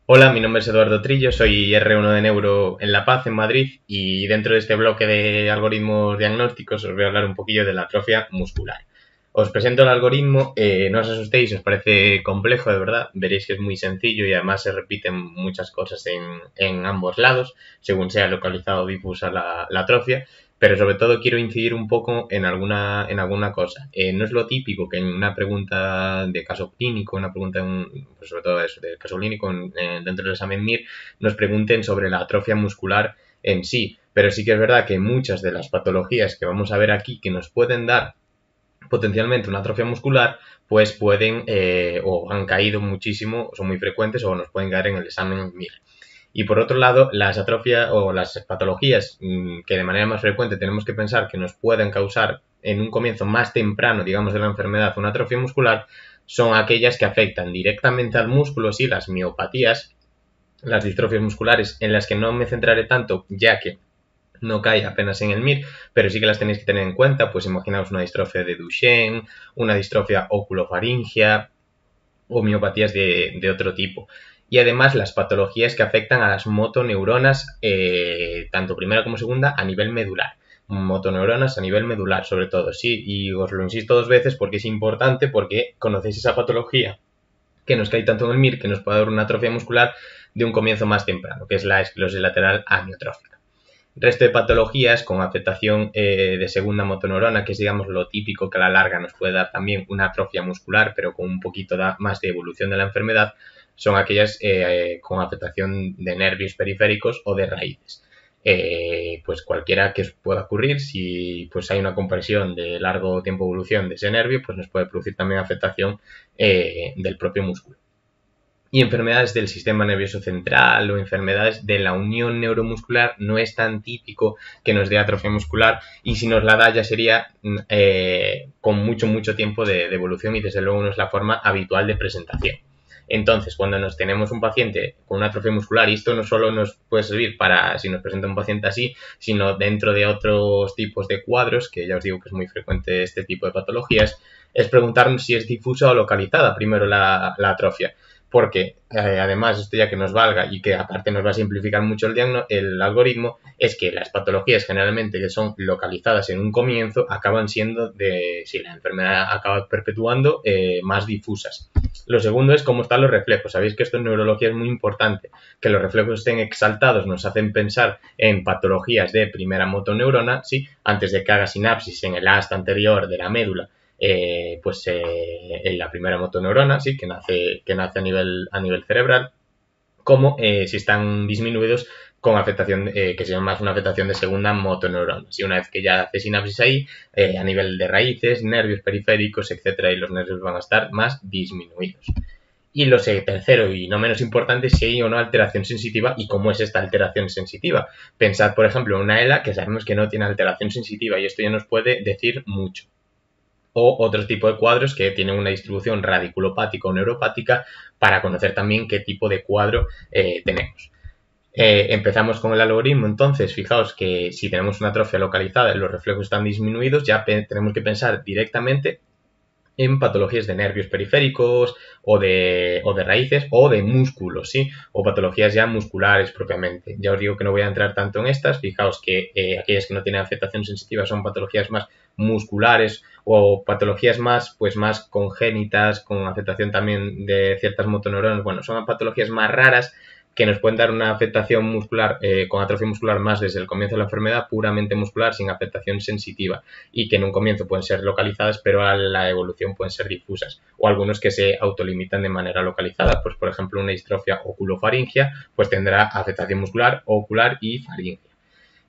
Hola, mi nombre es Eduardo Trillo, soy R1 de Neuro en La Paz, en Madrid, y dentro de este bloque de algoritmos diagnósticos os voy a hablar un poquillo de la atrofia muscular. Os presento el algoritmo, no os asustéis, os parece complejo, de verdad, veréis que es muy sencillo y además se repiten muchas cosas en ambos lados, según sea localizado o difusa la atrofia, pero sobre todo quiero incidir un poco en alguna cosa. No es lo típico que en una pregunta de caso clínico, una pregunta pues sobre todo eso, de caso clínico dentro del examen MIR, nos pregunten sobre la atrofia muscular en sí. Pero sí que es verdad que muchas de las patologías que vamos a ver aquí que nos pueden dar potencialmente una atrofia muscular, pues pueden o han caído muchísimo, son muy frecuentes o nos pueden caer en el examen MIR. Y por otro lado, las atrofias o las patologías que de manera más frecuente tenemos que pensar que nos pueden causar en un comienzo más temprano, digamos, de la enfermedad una atrofia muscular, son aquellas que afectan directamente al músculo, sí, las miopatías, las distrofias musculares, en las que no me centraré tanto, ya que no cae apenas en el MIR, pero sí que las tenéis que tener en cuenta, pues imaginaos una distrofia de Duchenne, una distrofia oculofaringia o miopatías de otro tipo. Y además las patologías que afectan a las motoneuronas, tanto primera como segunda, a nivel medular. Motoneuronas a nivel medular, sobre todo, sí, y os lo insisto dos veces porque es importante, porque conocéis esa patología que nos cae tanto en el MIR que nos puede dar una atrofia muscular de un comienzo más temprano, que es la esclerosis lateral amiotrófica. Resto de patologías con afectación de segunda motoneurona, que es digamos lo típico que a la larga nos puede dar también una atrofia muscular, pero con un poquito más de evolución de la enfermedad, son aquellas con afectación de nervios periféricos o de raíces. Pues cualquiera que pueda ocurrir, si pues hay una compresión de largo tiempo de evolución de ese nervio, pues nos puede producir también afectación del propio músculo. Y enfermedades del sistema nervioso central o enfermedades de la unión neuromuscular no es tan típico que nos dé atrofia muscular, y si nos la da ya sería con mucho tiempo de evolución, y desde luego no es la forma habitual de presentación. Entonces, cuando nos tenemos un paciente con una atrofia muscular, y esto no solo nos puede servir para si nos presenta un paciente así, sino dentro de otros tipos de cuadros, que ya os digo que es muy frecuente este tipo de patologías, es preguntarnos si es difusa o localizada primero la atrofia, porque además esto ya que nos valga y que aparte nos va a simplificar mucho el algoritmo, es que las patologías generalmente que son localizadas en un comienzo acaban siendo, si la enfermedad acaba perpetuando, más difusas. Lo segundo es cómo están los reflejos. Sabéis que esto en neurología es muy importante. Que los reflejos estén exaltados nos hacen pensar en patologías de primera motoneurona, ¿sí? Antes de que haga sinapsis en el asta anterior de la médula, en la primera motoneurona, ¿sí? Que nace a nivel cerebral, como si están disminuidos con afectación, que se llama más una afectación de segunda motoneurona. Si una vez que ya hace sinapsis ahí, a nivel de raíces, nervios periféricos, etcétera, y los nervios van a estar más disminuidos. Y lo tercero y no menos importante, si hay o no alteración sensitiva y cómo es esta alteración sensitiva. Pensad, por ejemplo, en una ELA que sabemos que no tiene alteración sensitiva, y esto ya nos puede decir mucho. O otro tipo de cuadros que tienen una distribución radiculopática o neuropática, para conocer también qué tipo de cuadro tenemos. Empezamos con el algoritmo. Entonces, fijaos que si tenemos una atrofia localizada y los reflejos están disminuidos, ya tenemos que pensar directamente en patologías de nervios periféricos o de raíces o de músculos, ¿sí? O patologías ya musculares propiamente. Ya os digo que no voy a entrar tanto en estas. Fijaos que aquellas que no tienen afectación sensitiva son patologías más musculares o patologías más congénitas, con afectación también de ciertas motoneuronas. Bueno, son patologías más raras que nos pueden dar una afectación muscular, con atrofia muscular más desde el comienzo de la enfermedad, puramente muscular, sin afectación sensitiva, y que en un comienzo pueden ser localizadas, pero a la evolución pueden ser difusas, o algunos que se autolimitan de manera localizada. Pues por ejemplo, una distrofia oculofaringia pues tendrá afectación muscular, ocular y faringia.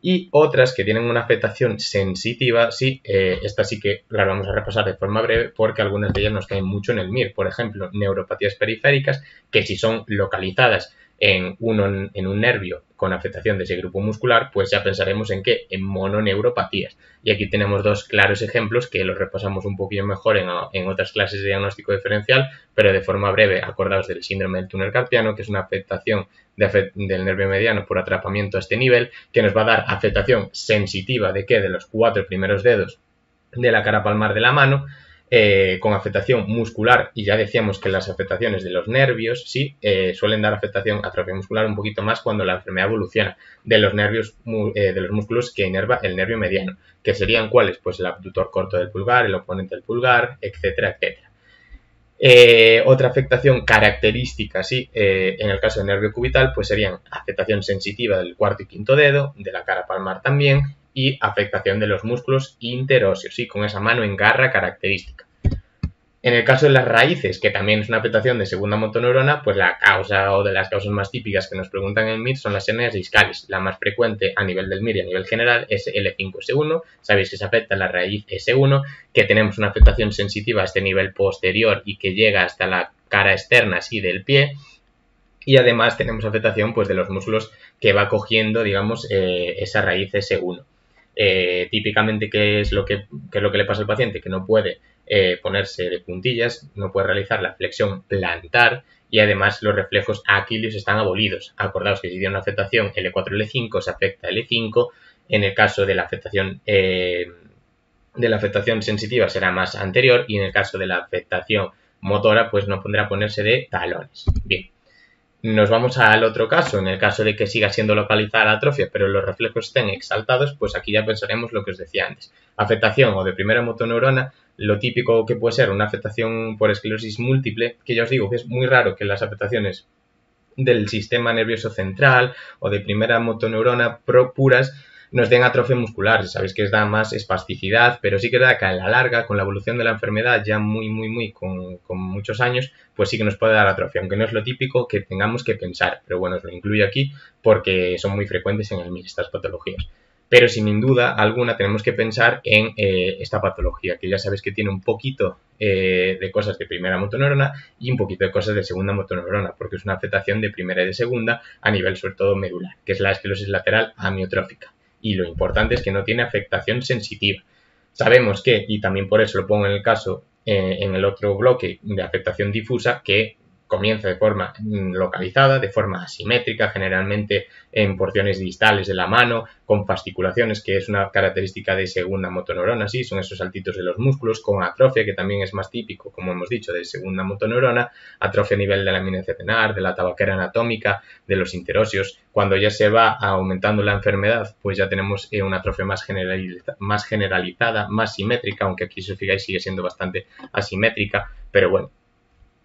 Y otras que tienen una afectación sensitiva, sí, estas sí que las vamos a repasar de forma breve, porque algunas de ellas nos caen mucho en el MIR. Por ejemplo, neuropatías periféricas, que si son localizadas en un nervio con afectación de ese grupo muscular, pues ya pensaremos en qué, en mononeuropatías. Y aquí tenemos dos claros ejemplos que los repasamos un poquito mejor en otras clases de diagnóstico diferencial, pero de forma breve. Acordaos del síndrome del túnel carpiano, que es una afectación del nervio mediano por atrapamiento a este nivel, que nos va a dar afectación sensitiva de los 4 primeros dedos de la cara palmar de la mano, con afectación muscular, y ya decíamos que las afectaciones de los nervios sí suelen dar afectación, atrofia muscular un poquito más cuando la enfermedad evoluciona de los nervios, de los músculos que inerva el nervio mediano, que serían ¿cuáles? Pues el abductor corto del pulgar, el oponente del pulgar, etcétera, etcétera. Otra afectación característica, sí, en el caso del nervio cubital, pues serían afectación sensitiva del cuarto y quinto dedo, de la cara palmar también, y afectación de los músculos interóseos, sí, con esa mano en garra característica. En el caso de las raíces, que también es una afectación de segunda motoneurona, pues la causa o de las causas más típicas que nos preguntan en el MIR son las hernias discales. La más frecuente a nivel del MIR y a nivel general es L5-S1. Sabéis que se afecta la raíz S1, que tenemos una afectación sensitiva a este nivel posterior y que llega hasta la cara externa así del pie. Y además tenemos afectación pues de los músculos que va cogiendo, digamos, esa raíz S1. Típicamente, ¿qué es lo que le pasa al paciente? Que no puede ponerse de puntillas, no puede realizar la flexión plantar y además los reflejos aquilios están abolidos. Acordaos que si tiene una afectación L4-L5 se afecta L5, en el caso de la afectación sensitiva será más anterior y en el caso de la afectación motora pues no podrá ponerse de talones. Bien. Nos vamos al otro caso, en el caso de que siga siendo localizada la atrofia, pero los reflejos estén exaltados, pues aquí ya pensaremos lo que os decía antes. Afectación o de primera motoneurona, lo típico que puede ser una afectación por esclerosis múltiple, que ya os digo que es muy raro que las afectaciones del sistema nervioso central o de primera motoneurona puras nos den atrofia muscular. Sabéis que os da más espasticidad, pero sí que da que a la larga, con la evolución de la enfermedad, ya con muchos años, pues sí que nos puede dar atrofia, aunque no es lo típico que tengamos que pensar. Pero bueno, os lo incluyo aquí porque son muy frecuentes en el MIR estas patologías. Pero sin duda alguna tenemos que pensar en esta patología, que ya sabéis que tiene un poquito de cosas de primera motoneurona y un poquito de cosas de segunda motoneurona, porque es una afectación de primera y de segunda a nivel sobre todo medular, que es la esclerosis lateral amiotrófica. Y lo importante es que no tiene afectación sensitiva. Sabemos que, y también por eso lo pongo en el caso, en el otro bloque de afectación difusa, que comienza de forma localizada, de forma asimétrica, generalmente en porciones distales de la mano, con fasciculaciones, que es una característica de segunda motoneurona, sí, son esos saltitos de los músculos, con atrofia, que también es más típico, como hemos dicho, de segunda motoneurona, atrofia a nivel de la eminencia tenar, de la tabaquera anatómica, de los interóseos. Cuando ya se va aumentando la enfermedad, pues ya tenemos una atrofia más generalizada, más simétrica, aunque aquí si os fijáis sigue siendo bastante asimétrica, pero bueno.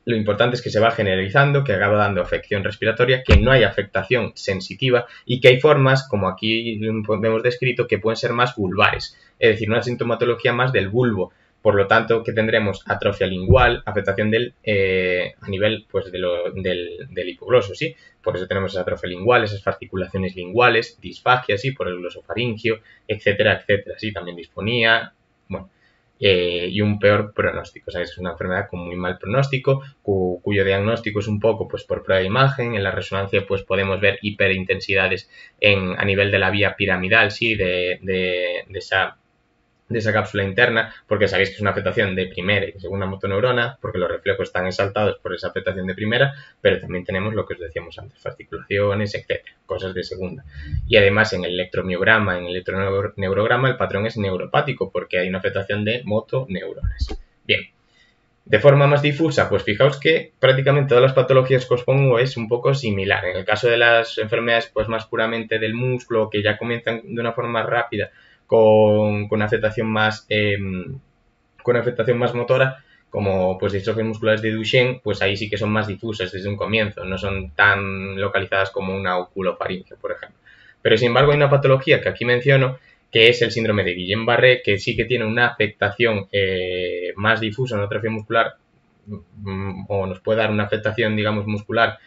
Lo importante es que se va generalizando, que acaba dando afección respiratoria, que no hay afectación sensitiva y que hay formas, como aquí hemos descrito, que pueden ser más vulvares, es decir, una sintomatología más del bulbo. Por lo tanto, que tendremos atrofia lingual, afectación a nivel pues, del hipogloso, ¿sí? Por eso tenemos esa atrofia lingual, esas fasciculaciones linguales, disfagia, ¿sí? Por el glosofaringio, etcétera, etcétera, ¿sí? También disfonía, bueno. Y un peor pronóstico, o sea, es una enfermedad con muy mal pronóstico, cuyo diagnóstico es un poco pues por prueba de imagen. En la resonancia pues podemos ver hiperintensidades a nivel de la vía piramidal, sí, de esa cápsula interna, porque sabéis que es una afectación de primera y segunda motoneurona, porque los reflejos están exaltados por esa afectación de primera, pero también tenemos lo que os decíamos antes, fasciculaciones, etcétera, cosas de segunda. Y además en el electromiograma, en el electroneurograma, el patrón es neuropático, porque hay una afectación de motoneuronas. Bien. De forma más difusa, pues fijaos que prácticamente todas las patologías que os pongo es un poco similar. En el caso de las enfermedades pues más puramente del músculo, que ya comienzan de una forma más rápida, con afectación más motora, como pues distrofias musculares de Duchenne, pues ahí sí que son más difusas desde un comienzo, no son tan localizadas como una oculofaringe, por ejemplo. Pero sin embargo hay una patología que aquí menciono, que es el síndrome de Guillain-Barré, que sí que tiene una afectación más difusa, una atrofia muscular, o nos puede dar una afectación, digamos, muscular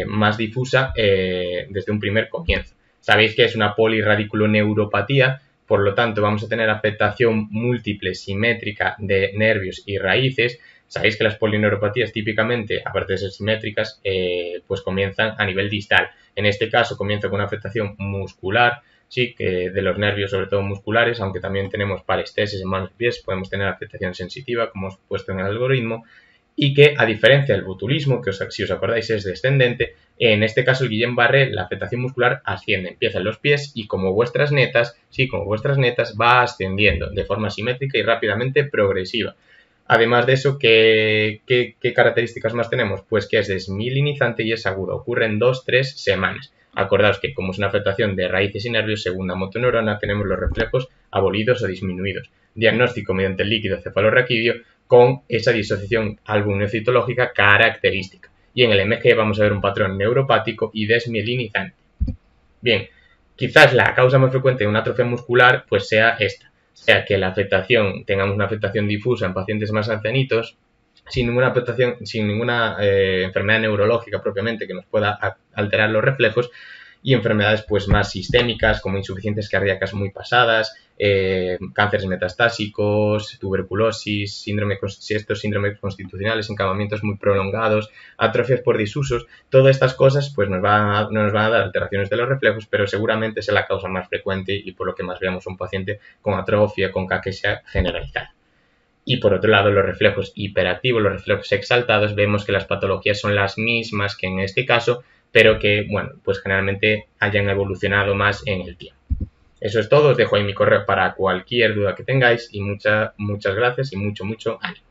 más difusa desde un primer comienzo. Sabéis que es una polirradiculoneuropatía. Por lo tanto, vamos a tener afectación múltiple, simétrica de nervios y raíces. Sabéis que las polineuropatías típicamente, aparte de ser simétricas, pues comienzan a nivel distal. En este caso comienza con una afectación muscular, sí, que de los nervios, sobre todo musculares, aunque también tenemos parestesis en manos y pies, podemos tener afectación sensitiva, como os he puesto en el algoritmo, y que, a diferencia del botulismo, que si os acordáis es descendente, en este caso el Guillain-Barré, la afectación muscular asciende, empieza en los pies y como vuestras netas, va ascendiendo de forma simétrica y rápidamente progresiva. Además de eso, ¿qué características más tenemos? Pues que es desmielinizante y es agudo. Ocurre en 2-3 semanas. Acordaos que como es una afectación de raíces y nervios, segunda motoneurona, tenemos los reflejos abolidos o disminuidos. Diagnóstico mediante el líquido cefalorraquídeo con esa disociación albumino-citológica característica. Y en el MG vamos a ver un patrón neuropático y desmielinizante. Bien, quizás la causa más frecuente de una atrofia muscular pues sea esta, sea que tengamos una afectación difusa en pacientes más ancianitos, sin ninguna enfermedad neurológica propiamente que nos pueda alterar los reflejos, y enfermedades pues más sistémicas como insuficiencias cardíacas muy pasadas, cánceres metastásicos, tuberculosis, síndromes constitucionales, encamamientos muy prolongados, atrofias por disusos. Todas estas cosas pues no nos van a dar alteraciones de los reflejos, pero seguramente es la causa más frecuente y por lo que más veamos a un paciente con atrofia, con caquexia generalizada. Y por otro lado, los reflejos hiperactivos, los reflejos exaltados, vemos que las patologías son las mismas que en este caso, pero que, bueno, pues generalmente hayan evolucionado más en el tiempo. Eso es todo, os dejo ahí mi correo para cualquier duda que tengáis y muchas gracias y mucho ánimo.